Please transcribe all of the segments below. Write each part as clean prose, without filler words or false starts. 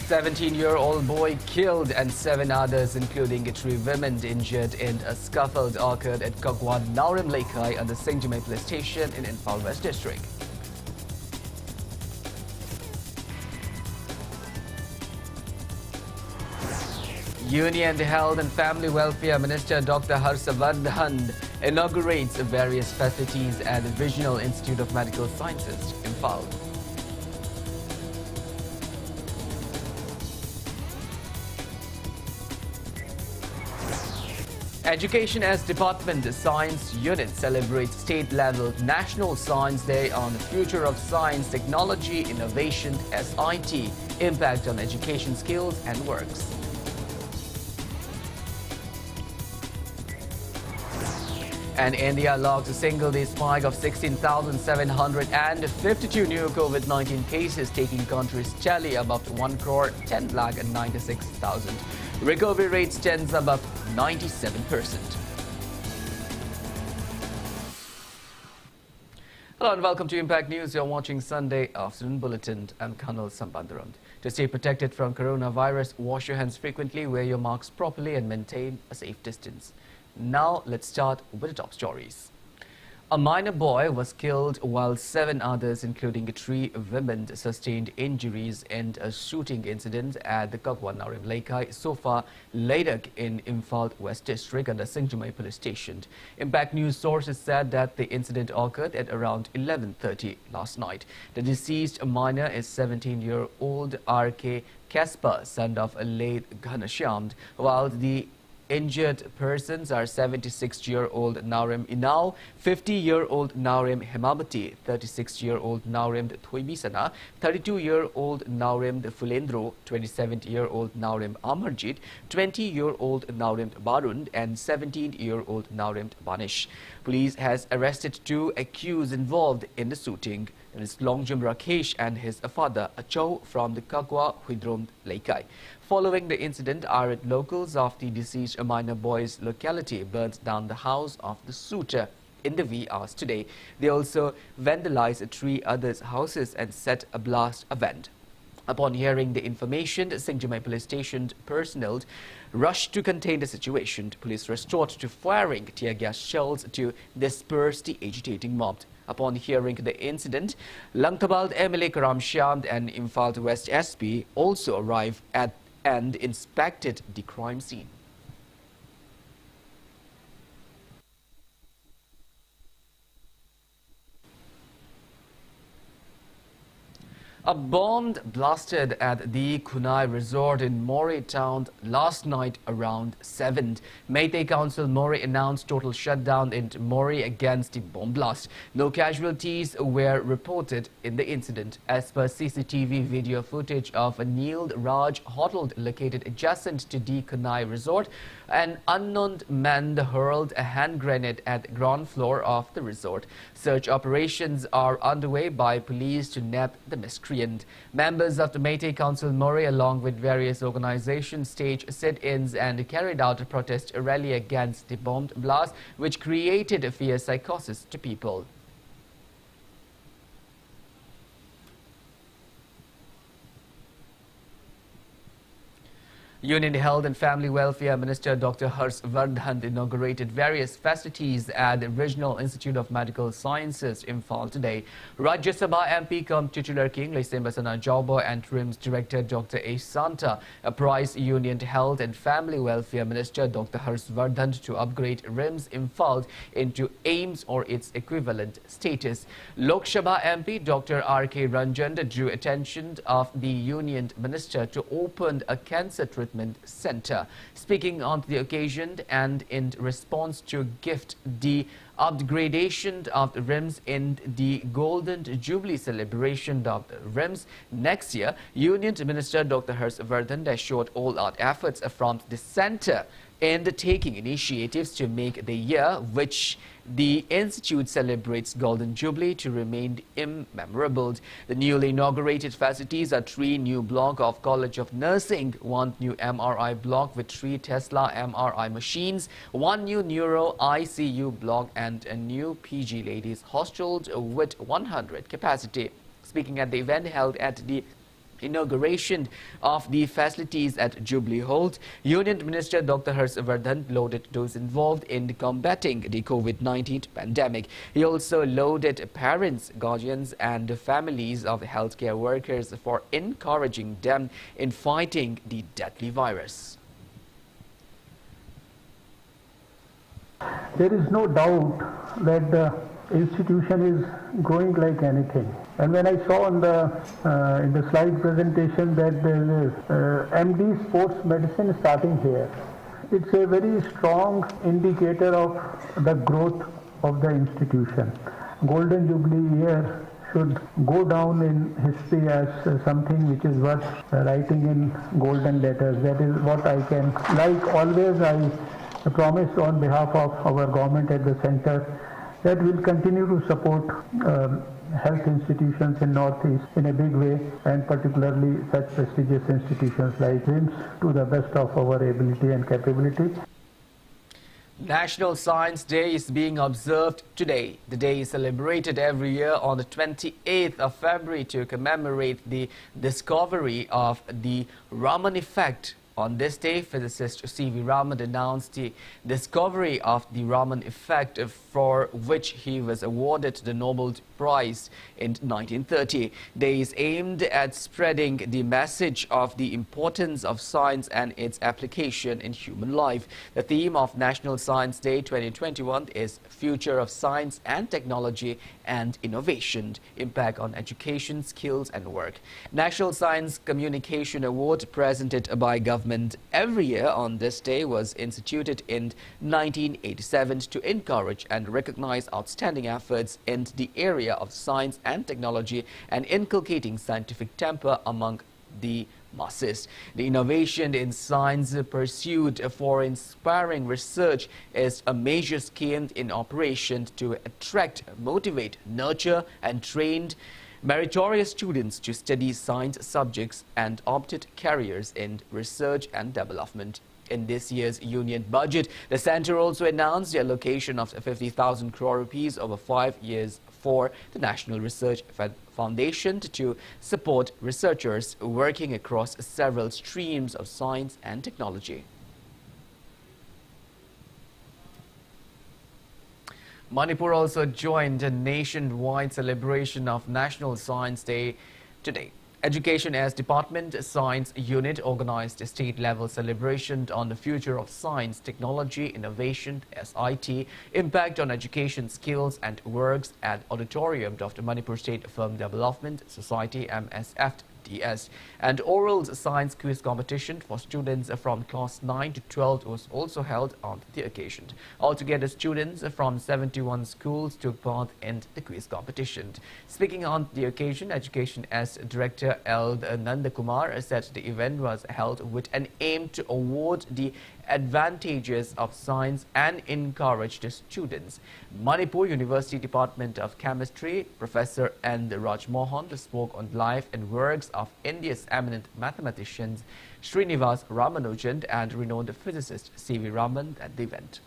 17-year-old boy killed and 7 others, including 3 women, injured in a scuffle occurred at Kakwan Naurim Laikai at the Singjamai police station in Imphal West district. Union Health and Family Welfare Minister Dr. Harshavardhan inaugurates various facilities at the Regional Institute of Medical Sciences, Imphal. Education as Department Science Unit celebrates state-level National Science Day on the future of science, technology, innovation, SIT, impact on education skills and works. And India logs a single-day spike of 16,752 new COVID-19 cases, taking country's tally above 1,10,96,000. Recovery rate stands above 97%. Hello and welcome to Impact News. You're watching Sunday Afternoon Bulletin. I'm Kanel, Shambanduram. To stay protected from coronavirus, wash your hands frequently, wear your masks properly and maintain a safe distance. Now let's start with the top stories. A minor boy was killed while 7 others, including 3 women, sustained injuries in a shooting incident at the Kakwan Naurim Laikai, Sofa Ladakh in Imphal West District under Singjamai police station. Impact News sources said that the incident occurred at around 11:30 last night. The deceased minor is 17-year-old R.K. Kaspa, son of a late Ghanashyam, while the injured persons are 76-year-old Naurim Inau, 50-year-old Naurim Hemabati, 36-year-old Naurim Thuibisana, 32-year-old Naurim Fulendro, 27-year-old Naurim Amarjit, 20-year-old Naurim Barund, and 17-year-old Naurim Banish. Police has arrested 2 accused involved in the shooting. It is Longjum Rakesh and his father Achau from the Kakwa Huidrom Laikai. Following the incident, irate locals of the deceased minor boy's locality burnt down the house of the shooter in the wee hours today. They also vandalized 3 others' houses and set a blast event. Upon hearing the information, Singjamai police station personnel rushed to contain the situation. Police resorted to firing tear gas shells to disperse the agitating mob. Upon hearing the incident, Langtabald MLA Karam Shyam and Imphal West SP also arrived and inspected the crime scene. A bomb blasted at the Kunai Resort in Moreh town last night around 7. Meitei Council Moreh announced total shutdown in Moreh against the bomb blast. No casualties were reported in the incident. As per CCTV video footage of a Neil Raj hotel located adjacent to the Kunai Resort, an unknown man hurled a hand grenade at the ground floor of the resort. Search operations are underway by police to nab the miscreant. Members of the Meitei Council Moreh, along with various organizations, staged sit-ins and carried out a protest rally against the bomb blast, which created a fear psychosis to people. Union Health and Family Welfare Minister Dr. Harshavardhan inaugurated various facilities at the Regional Institute of Medical Sciences, Imphal today. Rajya Sabha MP cum titular King Leisembasana Jaubo and RIMS Director Dr. A. Santa apprised Union Health and Family Welfare Minister Dr. Harshavardhan to upgrade RIMS Imphal into AIMS or its equivalent status. Lok Sabha MP Dr. R.K. Ranjan drew attention of the Union Minister to open a cancer treatment center. Speaking on the occasion and in response to gift the upgradation of the RIMS in the Golden Jubilee celebration of the RIMS next year, Union Minister Dr. Harshavardhan assured all-out efforts from the center in taking initiatives to make the year which the Institute celebrates Golden Jubilee to remain immemorable. The newly inaugurated facilities are 3 new blocks of College of Nursing, 1 new MRI block with 3 Tesla MRI machines, 1 new Neuro ICU block and a new PG Ladies Hostel with 100 capacity. Speaking at the event held at the inauguration of the facilities at Jubilee Hall, Union Minister Dr. Harshvardhan lauded those involved in combating the COVID-19 pandemic. He also lauded parents, guardians and families of healthcare workers for encouraging them in fighting the deadly virus. There is no doubt that the institution is growing like anything. And when I saw in the slide presentation that there is MD Sports Medicine starting here, it's a very strong indicator of the growth of the institution. Golden Jubilee year should go down in history as something which is worth writing in golden letters. That is what I can, like always, I promise on behalf of our government at the center that we'll continue to support health institutions in Northeast in a big way, and particularly such prestigious institutions like RIMS to the best of our ability and capability. National Science Day is being observed today. The day is celebrated every year on the 28th of February to commemorate the discovery of the Raman effect. On this day, physicist C.V. Raman announced the discovery of the Raman effect, for which he was awarded the Nobel Prize in 1930. Day is aimed at spreading the message of the importance of science and its application in human life. The theme of National Science Day 2021 is Future of Science and Technology and Innovation, Impact on Education, Skills and Work. National Science Communication Award, presented by government every year on this day, was instituted in 1987 to encourage and recognize outstanding efforts in the area of science and technology and inculcating scientific temper among the masses. The innovation in science pursued for inspiring research is a major scheme in operation to attract, motivate, nurture and train meritorious students to study science subjects and opted careers in research and development. In this year's union budget, the centre also announced the allocation of 50,000 crore rupees over 5 years for the National Research Foundation to support researchers working across several streams of science and technology. Manipur also joined a nationwide celebration of National Science Day today. Education as Department Science Unit organized a state-level celebration on the future of science, technology, innovation, SIT, impact on education, skills and works at Auditorium of the Manipur State Firm Development Society MSFDS. And oral science quiz competition for students from class 9 to 12 was also held on the occasion. Altogether, students from 71 schools took part in the quiz competition. Speaking on the occasion, Education as Director L. Nandakumar said the event was held with an aim to award the advantages of science and encourage the students. Manipur University Department of Chemistry Professor N. Raj Mohan spoke on life and works of India's eminent mathematicians Srinivas Ramanujan and renowned physicist C.V. Raman at the event.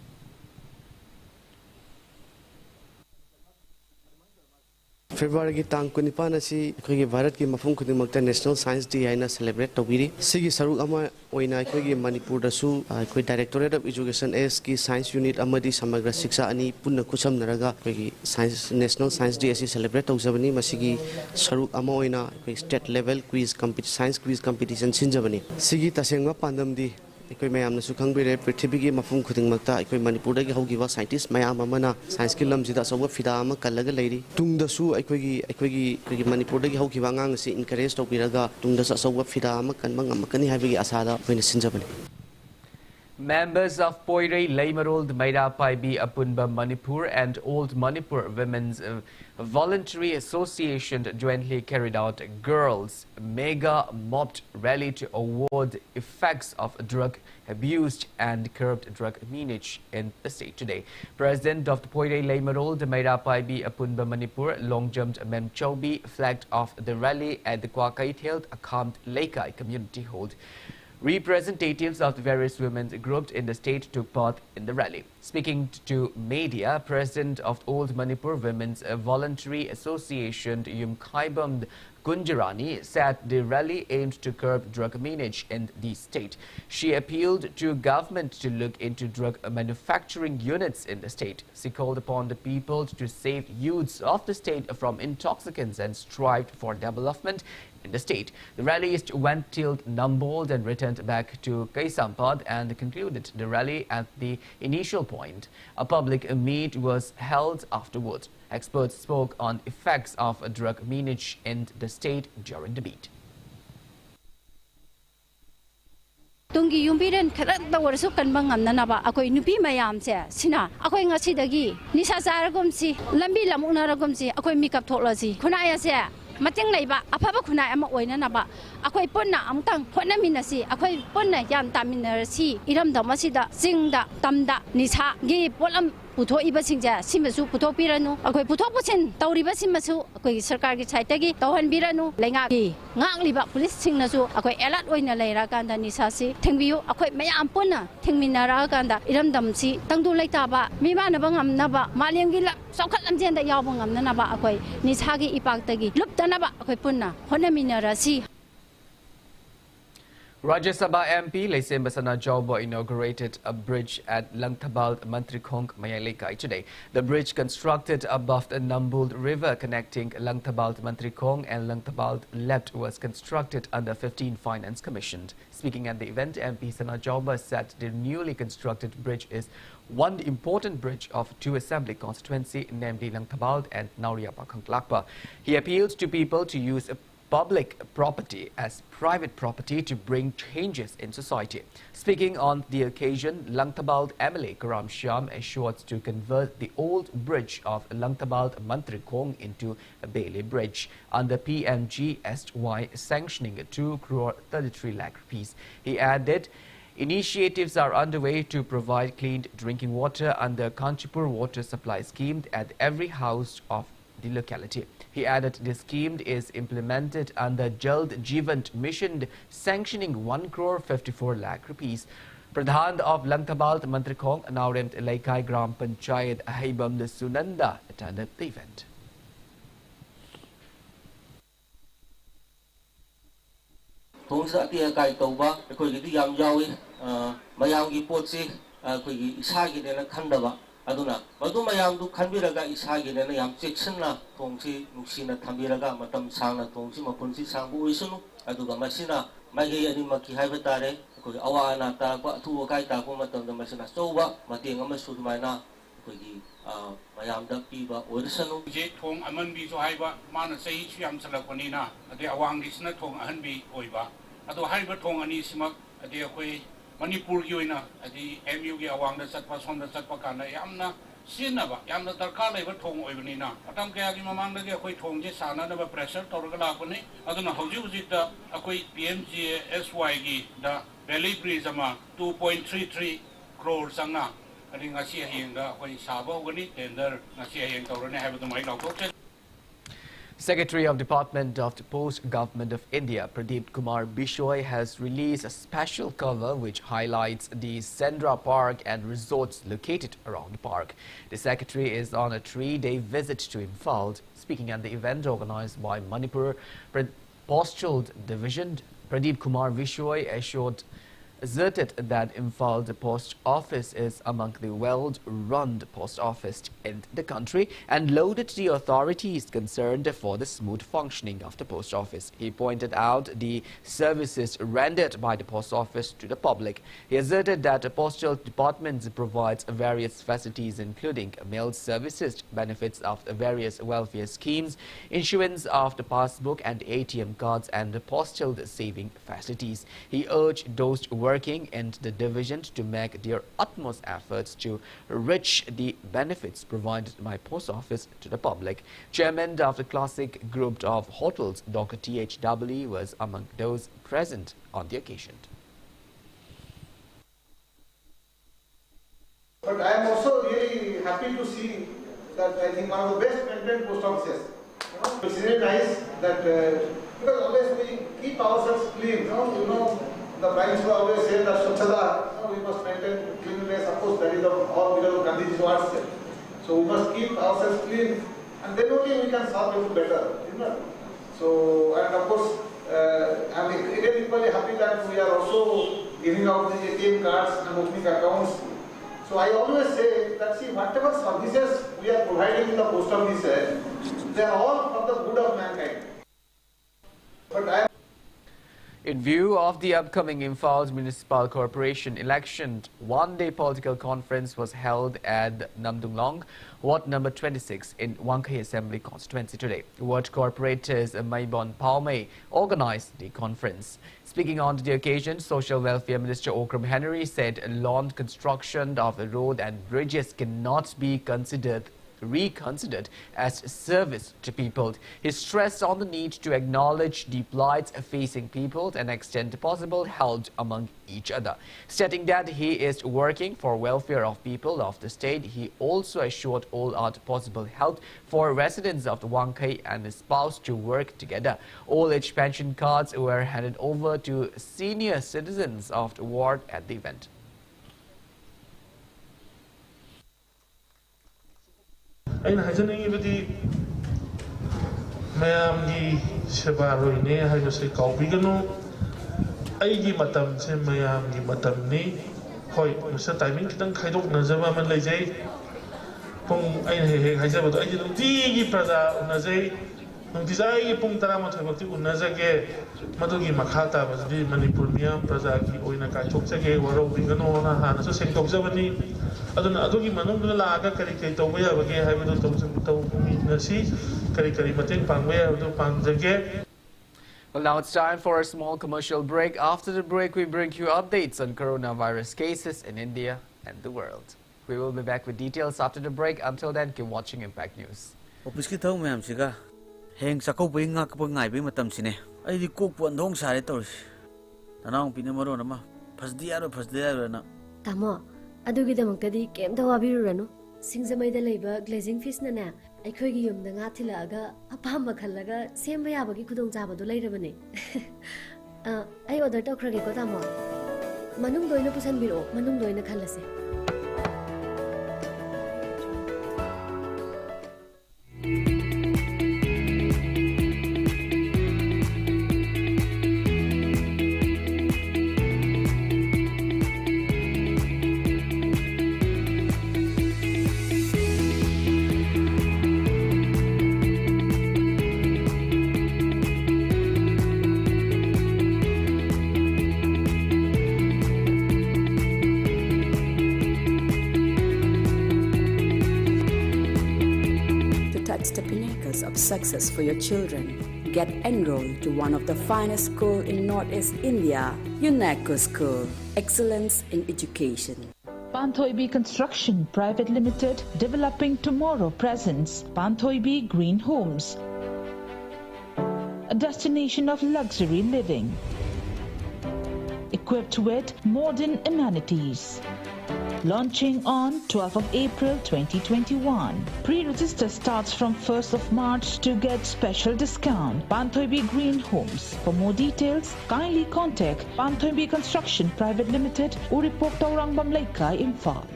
February ki tang kunipan asi khoi Bharat ki mafum khudimakta National Science Day aina celebrate tawiri sigi saruk ama oina khoi Manipur da su khoi Directorate of Education S ki Science Unit amadi samagra shiksha ani punna kusam naraga khoi Science National Science Day asi celebrate tawjabani masigi saruk ama oina khoi state level quiz competition science quiz competition sinjabani sigi tasengma pandam di Ikoi mayam na sukhang bire prithvi ki mafum khuding makta ikoi Manipur da ki hogiwa scientist mayam amana science ki lam sida sawa fida ama kallaga leiri tung da su ikoi Manipur da ki hogiwa ngang si encourage to biraga tung da sawa fida ama kan bang makani habi asada hoina sinjabani. Members of Poirei Leimarold Maira Paibi Apunba Manipur and Old Manipur Women's Voluntary Association jointly carried out a girls' mega mobbed rally to award effects of drug abuse and curbed drug meanage in the state today. President of the Poirei Leimarold Maira Paibi Apunba Manipur long-jumped Mem Chaubi flagged off the rally at the Kwakait held Akhamt Leikai Community Hall. Representatives of the various women's groups in the state took part in the rally. Speaking to media, President of Old Manipur Women's Voluntary Association Yum Khaibam Kunjarani said the rally aimed to curb drug meanage in the state. She appealed to government to look into drug manufacturing units in the state. She called upon the people to save youths of the state from intoxicants and strive for development in the state. The rallies went till Nambold and returned back to Kaisampad and concluded the rally at the initial point. A public meet was held afterwards. Experts spoke on effects of drug meanage in the state during the meet. Tungi yumbiren karat da warsu kanbang amna na ba akoi nupi mayam se sina akoi ngasi dagi nisa saragum si lambi lamuna ragum si akoi mikap thokla si khunaya se mating leiba afaba khunai ama oina na ba akoi punna amtang phona minasi akoi punna yan taminna si iram da masida singda tamda nisa gi polam puto iba singja simasu puto piranu akoi puto pusin tauriba simasu akoi sarkar gi chaita gi tawhan biranu lenga gi ngang liba police singnasu akoi elat oina leira kanda nisa si thengbiu akoi mayam punna thengminara kanda iram dam si tangdu leita ba mima na bangam na ba malem gi la sokhat lamjen da yaw bangam na ba akoi nisa gi ipak tagi lupta na ba akoi punna hona minara si. Rajya Sabha MP Leisem Basana Jaubo inaugurated a bridge at Langtabald Mantrikhong Mayalekai today. The bridge, constructed above the Nambold River connecting Langtabald Mantrikhong and Langtabald Lept, was constructed under 15 Finance Commissioned. Speaking at the event, MP Sana Jaubo said the newly constructed bridge is one important bridge of two assembly constituency, namely Langtabald and Nauriapa Khanglakpa. He appealed to people to use public property as private property to bring changes in society. Speaking on the occasion, Langtabald MLA Karam Shyam assured to convert the old bridge of Langtabald Mantrikhong into a Bailey Bridge under PMGSY sanctioning 2 crore 33 lakh rupees. He added, initiatives are underway to provide clean drinking water under Kanchipur water supply scheme at every house of the locality. He added the scheme is implemented under Jald Jeevan Mission, sanctioning 1 crore 54 lakh rupees. Pradhan of Langtabald Mantrikhong, now named Laikai Gram Panchayat Haibam Sunanda, attended the event. aduna madu mayam du khanbiraga isagi ne yam cheksanna thongsi nuksina thambiraga matam sangna thongsi mapunsi sangbu isunu aduga masina magi ani maki haiba tare ko awana ta ko thu kai ta ko matam da masina soba mateng ama sumaina ko gi mayam da piba orisanu je thong aman bi so haiba mana sei syam salakoni na ade awang disna thong ahan bi oiba adu haiba thong ani simak ade koi Manipur gi oina adi MU gi awang da satpa som da satpa kana yamna sinaba yamna darkar leba thong oibani na atam kaya gi mamang da gi akoi thong je sana da pressure torga la kone aduna hauji uji da akoi PMGSY gi da Valley Bridge ama 2.33 crore sanga adi ngasi heng da akoi saba ogani tender ngasi heng torane haiba da mai lautok. Secretary of Department of the Post Government of India, Pradeep Kumar Bishoy, has released a special cover which highlights the Sendra Park and resorts located around the park. The Secretary is on a 3-day visit to Imphal. Speaking at the event organized by Manipur Postal Division, Pradeep Kumar Bishoy asserted that Imphal, the post office, is among the well-run post office in the country and lauded the authorities concerned for the smooth functioning of the post office. He pointed out the services rendered by the post office to the public. He asserted that the postal department provides various facilities including mail services, benefits of various welfare schemes, issuance of the passbook and ATM cards, and the postal saving facilities. He urged those working in the division to make their utmost efforts to reach the benefits provided by post office to the public. Chairman of the Classic Group of Hotels, Dr. T.H. W. was among those present on the occasion. But I am also really happy to see that I think one of the best maintained post offices. It's really nice that because always we keep ourselves clean. The Prime Minister always says that Swachhata, we must maintain cleanliness. Of course, that is all because of Gandhiji's words. So we must keep ourselves clean, and then only we can serve people better. So course, I'm again equally happy that we are also giving out the ATM cards and opening accounts. So I always say that see, whatever services we are providing in the post office, they are all for the good of mankind. But I am In view of the upcoming Imphal Municipal Corporation election, one-day political conference was held at Namdunglong, Ward number 26 in Wangkai Assembly constituency today. Ward corporators Maibon Palme organized the conference. Speaking on the occasion, Social Welfare Minister Okram Henry said lawn construction of a road and bridges cannot be reconsidered as service to people. He stressed on the need to acknowledge the plights facing people and extend possible help among each other. Stating that he is working for welfare of people of the state, he also assured all out possible help for residents of the Wangkai and his spouse to work together. Old age pension cards were handed over to senior citizens of the ward at the event. ꯑꯩꯅ ꯍꯥꯏꯖꯅꯤꯡꯉꯤꯕꯗꯤ ꯃꯌꯥꯝꯒꯤ ꯁꯦꯕꯥꯔꯣꯏꯅꯦ ꯍꯥꯏꯕꯁꯦ ꯀꯥꯎꯕꯤꯒꯅꯨ ꯑꯩꯒꯤ ꯃꯇꯝꯁꯦ ꯃꯌꯥꯝꯒꯤ ꯃꯇꯝꯅꯤ ꯍꯣꯏ ꯃꯁꯤ timing ꯈꯤꯇꯪ ꯈꯥꯏꯗꯣꯛꯅꯖꯕ ꯑꯃ ꯂꯩꯖꯩ ꯄꯨꯡ ꯑꯩꯅ ꯍꯦꯛ ꯍꯥꯏꯖꯕꯗꯣ ꯑꯩꯗꯤ ꯅꯨꯡꯇꯤꯒꯤ ꯄ꯭ꯔꯖꯥ ꯎꯅꯖꯩ ꯅꯨꯡꯇꯤꯖꯥꯏꯒꯤ ꯄꯨꯡ 12 ꯐꯥꯎꯗꯤ ꯎꯅꯖꯒꯦ ꯃꯗꯨꯒꯤ ꯃꯈꯥ ꯇꯥꯕꯁꯤꯗꯤ ꯃꯅꯤꯄꯨꯔ ꯃꯤꯌꯥꯝ ꯄ꯭ꯔꯖꯥꯒꯤ ꯑꯣꯏꯅ ꯀꯥꯏꯊꯣꯛꯆꯒꯦ ꯋꯥꯔꯧꯕꯤꯒꯅꯣꯅ ꯍꯥꯟꯅꯁꯨ ꯁꯦꯡꯗꯣꯛꯆꯕꯅꯤ ꯑꯗꯨꯅ ꯑꯗꯨꯒꯤ ꯃꯅꯨꯡꯗ ꯂꯥꯛꯑꯒ ꯀꯔꯤ ꯀꯔꯤ ꯇꯧꯕ ꯌꯥꯕꯒꯦ ꯍꯥꯏꯕꯗꯨ ꯇꯧꯃꯤꯟꯅꯁꯤ ꯀꯔꯤ ꯀꯔꯤ ꯃꯇꯦꯡ ꯄꯥꯡꯕ ꯌꯥꯕꯗꯨ ꯄꯥꯡꯖꯒꯦ. Well, now it's time for a small commercial break. After the break, we bring you updates on coronavirus cases in India and the world. We will be back with details after the break. Until then, keep watching Impact News. Office ki thau mayam siga heng sakau bai nga ka ngai bai matam sine ai di kok pon dong sare tor tanang pina maro na ma fasdiya na tamo adugi damakadi kem da wabiru ranu singzamai da leiba glazing fish na na aikhoi gi yum da nga thilaga apam khallaga semba yabagi khudong jaba do leirabane ai order tokrage ko tamo manung doina pusan biro manung doina khallase. The pinnacles of success for your children. Get enrolled to one of the finest schools in Northeast India, UNESCO School. Excellence in education. Panthoibi Construction Private Limited, developing tomorrow presents Panthoibi Green Homes, a destination of luxury living, equipped with modern amenities. Launching on 12th of April 2021. Pre-register starts from 1st of March to get special discount. Panthoibi Green Homes. For more details, kindly contact Panthoibi Construction Private Limited, Uripok Taurangbam Laikai, Imphal.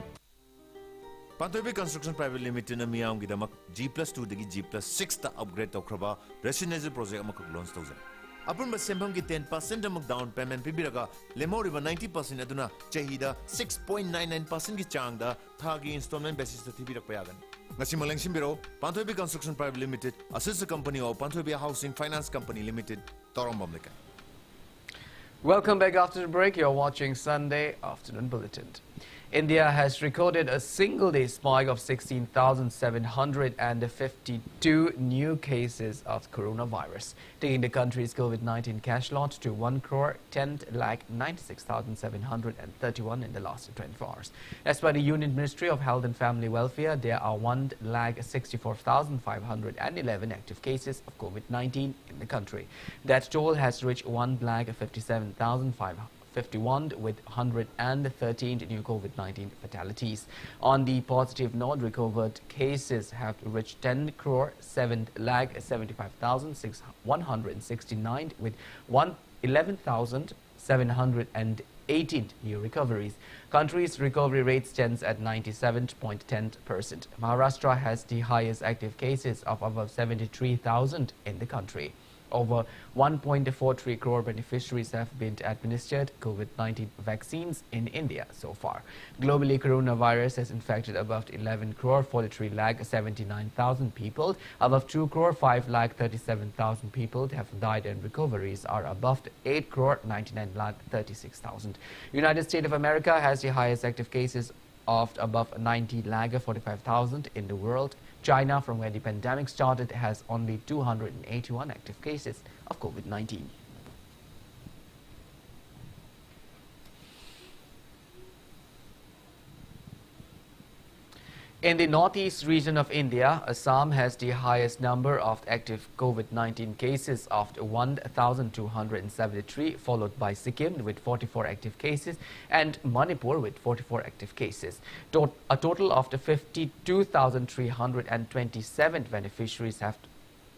Panthoibi Construction Private Limited na miyam gidamak G+2 dagi G+6 ta upgrade tawkraba residential project amakak launch tawzai. Upon Sembam 10% among down payment Pibiraga, Lemoriva 90% aduna, Chahida 6.99% ki changda, Thagi installment basis to Tibirak Payagan. Nasimalang Simbiro, Panthoibi Construction Private Limited, a sister company of Panthoibi Housing Finance Company Limited, Torombamlika. Welcome back after the break. You're watching Sunday Afternoon Bulletin. India has recorded a single-day spike of 16,752 new cases of coronavirus, taking the country's COVID-19 cash lot to 1,10,96,731 in the last 24 hours. As per the Union Ministry of Health and Family Welfare, there are 1,64,511 active cases of COVID-19 in the country. That total has reached 1,57,551 with 113 new COVID-19 fatalities. On the positive note, recovered cases have reached 10,775,169 with 11,708 18 new recoveries. Country's recovery rate stands at 97.10%. Maharashtra has the highest active cases of above 73,000 in the country. Over 1.43 crore beneficiaries have been administered COVID-19 vaccines in India so far. Globally, coronavirus has infected above 11 crore 43 lakh 79,000 people. Above 2 crore 5 lakh 37,000 people have died, and recoveries are above 8 crore 99 lakh 36,000. United States of America has the highest active cases of above 90 lakh 45,000 in the world. China, from where the pandemic started, has only 281 active cases of COVID-19. In the northeast region of India, Assam has the highest number of active COVID-19 cases of 1,273, followed by Sikkim with 44 active cases and Manipur with 44 active cases. A total of 52,327 beneficiaries have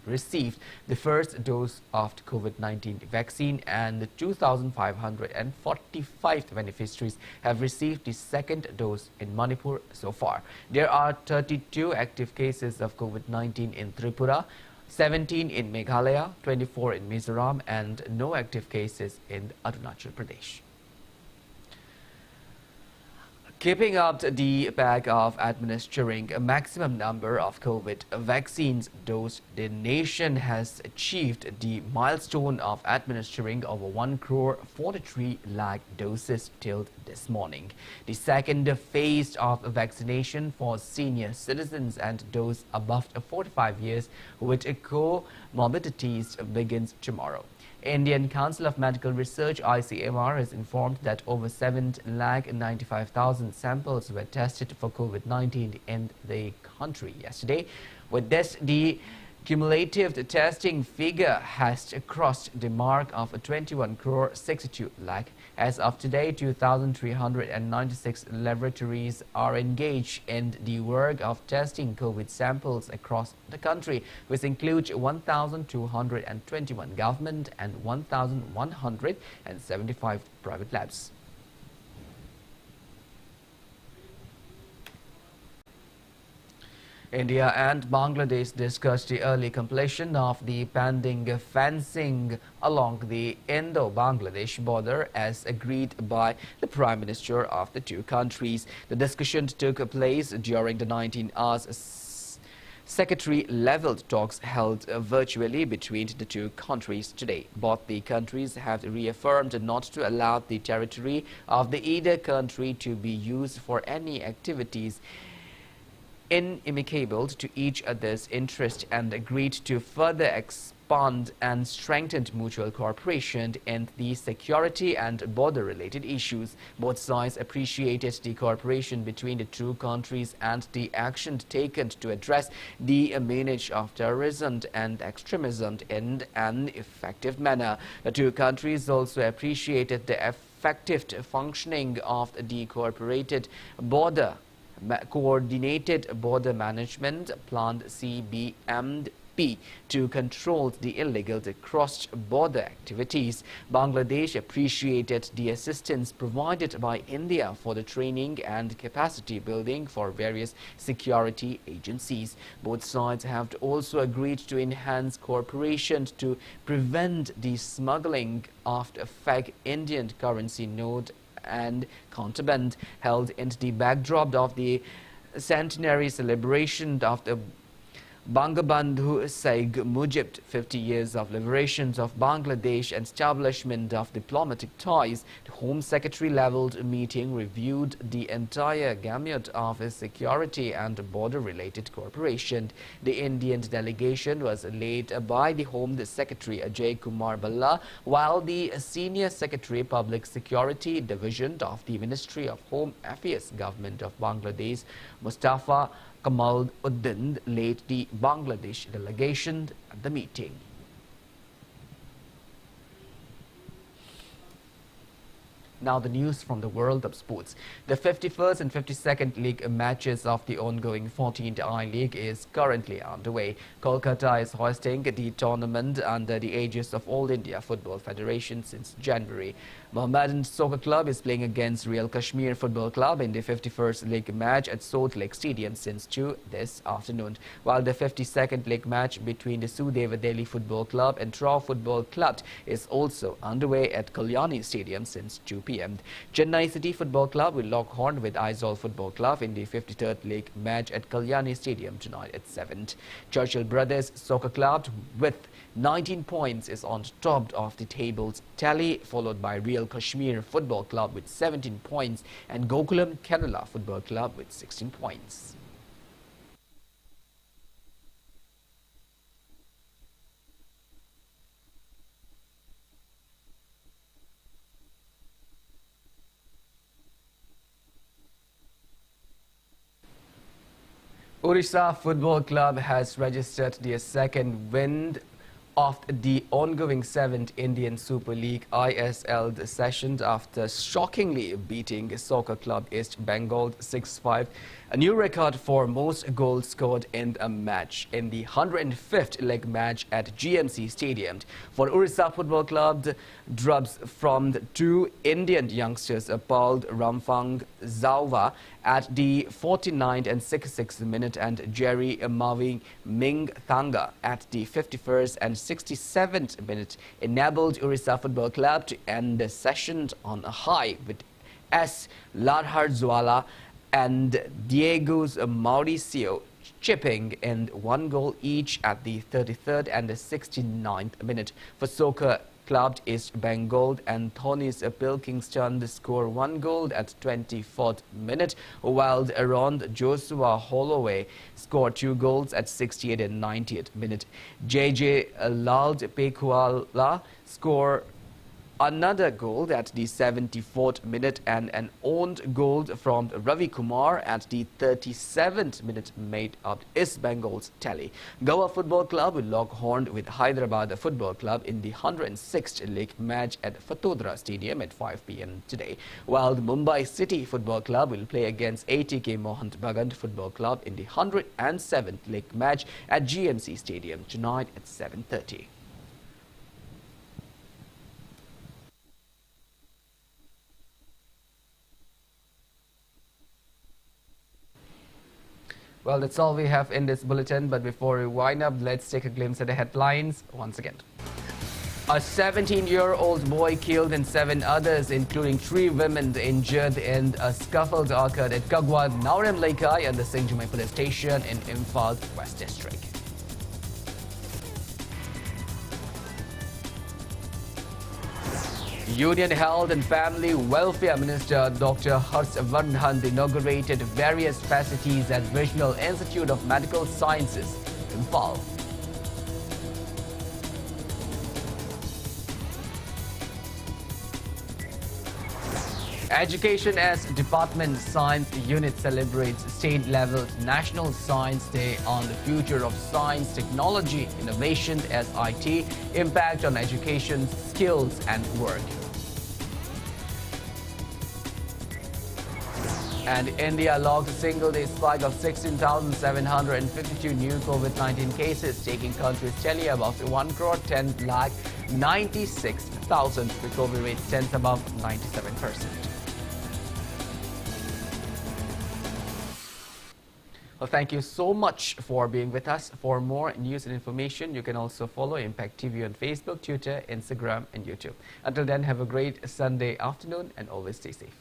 received the first dose of the COVID-19 vaccine, and 2,545 beneficiaries have received the second dose in Manipur so far. There are 32 active cases of COVID-19 in Tripura, 17 in Meghalaya, 24 in Mizoram, and no active cases in Arunachal Pradesh. Keeping up the pack of administering a maximum number of COVID vaccines dosed, the nation has achieved the milestone of administering over 1 crore 43 lakh doses till this morning. The second phase of vaccination for senior citizens and those above 45 years with comorbidities begins tomorrow. Indian Council of Medical Research (ICMR) has informed that over 7,95,000 samples were tested for COVID-19 in the country yesterday. With this, the cumulative testing figure has crossed the mark of 21 crore 62 lakh. As of today, 2,396 laboratories are engaged in the work of testing COVID samples across the country, which includes 1,221 government and 1,175 private labs. India and Bangladesh discussed the early completion of the pending fencing along the Indo-Bangladesh border as agreed by the Prime Minister of the two countries. The discussion took place during the 19 hours secretary-level talks held virtually between the two countries today. Both the countries have reaffirmed not to allow the territory of either country to be used for any activities inimical to each other's interest, and agreed to further expand and strengthen mutual cooperation in the security and border-related issues. Both sides appreciated the cooperation between the two countries and the action taken to address the menace of terrorism and extremism in an effective manner. The two countries also appreciated the effective functioning of the Coordinated Border Management Plan (CBMP) to control the illegal cross-border activities. Bangladesh appreciated the assistance provided by India for the training and capacity building for various security agencies. Both sides have also agreed to enhance cooperation to prevent the smuggling of fake Indian currency note and contraband. Held in the backdrop of the centenary celebration of the Bangabandhu Sheikh Mujib 50 years of liberation of Bangladesh and establishment of diplomatic ties, the Home Secretary-level meeting reviewed the entire gamut of security and border-related cooperation. The Indian delegation was led by the Home Secretary Ajay Kumar Balla, while the Senior Secretary Public Security Division of the Ministry of Home Affairs Government of Bangladesh, Mustafa Kamal Uddin, led the Bangladesh delegation at the meeting. Now the news from the world of sports. The 51st and 52nd league matches of the ongoing 14th I-League is currently underway. Kolkata is hosting the tournament under the aegis of All India Football Federation since January. Mohammedan Soccer Club is playing against Real Kashmir Football Club in the 51st League match at Salt Lake Stadium since 2 this afternoon, while the 52nd League match between the Sudeva Delhi Football Club and Trau Football Club is also underway at Kalyani Stadium since 2 p.m. Chennai City Football Club will lock horn with Aizawl Football Club in the 53rd League match at Kalyani Stadium tonight at 7. Churchill Brothers Soccer Club with 19 points is on top of the table's tally, followed by Real Kashmir Football Club with 17 points and Gokulam Kerala Football Club with 16 points. Orissa Football Club has registered their second win of the ongoing 7th Indian Super League ISL session after shockingly beating Soccer Club East Bengal 6-5, a new record for most goals scored in a match in the 105th leg match at GMC Stadium. For Orissa Football Club, drubs from the two Indian youngsters Paul Ramphang Zauva at the 49th and 66th minute and Jerry Mavi Ming Thanga at the 51st and 67th minute enabled Orissa Football Club to end the session on a high, with S. Larharzwala and Diego's Mauricio chipping in one goal each at the 33rd and the 69th minute. For Soccer Club East Bengal, Anthony's Pilkington scored one goal at 24th minute, while Aaron Joshua Holloway scored 2 goals at 68th and 90th minute. JJ Lald Pekuala scored another goal at the 74th minute and an owned goal from Ravi Kumar at the 37th minute made up East Bengal's tally. Goa Football Club will lock horn with Hyderabad Football Club in the 106th League match at Fatodra Stadium at 5 p.m. today, while the Mumbai City Football Club will play against ATK Mohun Bagan Football Club in the 107th League match at GMC Stadium tonight at 7:30. Well, that's all we have in this bulletin, but before we wind up, let's take a glimpse at the headlines once again. A 17-year-old boy killed and 7 others, including 3 women, injured in a scuffle occurred at Kagwa Naurem Laikai and the Singjumai police station in Imphal West District. Union Health and Family Welfare Minister Dr. Harshavardhan inaugurated various facilities at Regional Institute of Medical Sciences, Imphal. Education as Department Science Unit celebrates state-level National Science Day on the future of science, technology, innovation as IT, impact on education, skills and work. And India logged a single-day spike of 16,752 new COVID-19 cases, taking country's tally above 1,10,96,000. Recovery rate stands above 97%. Well, thank you so much for being with us. For more news and information, you can also follow Impact TV on Facebook, Twitter, Instagram, and YouTube. Until then, have a great Sunday afternoon and always stay safe.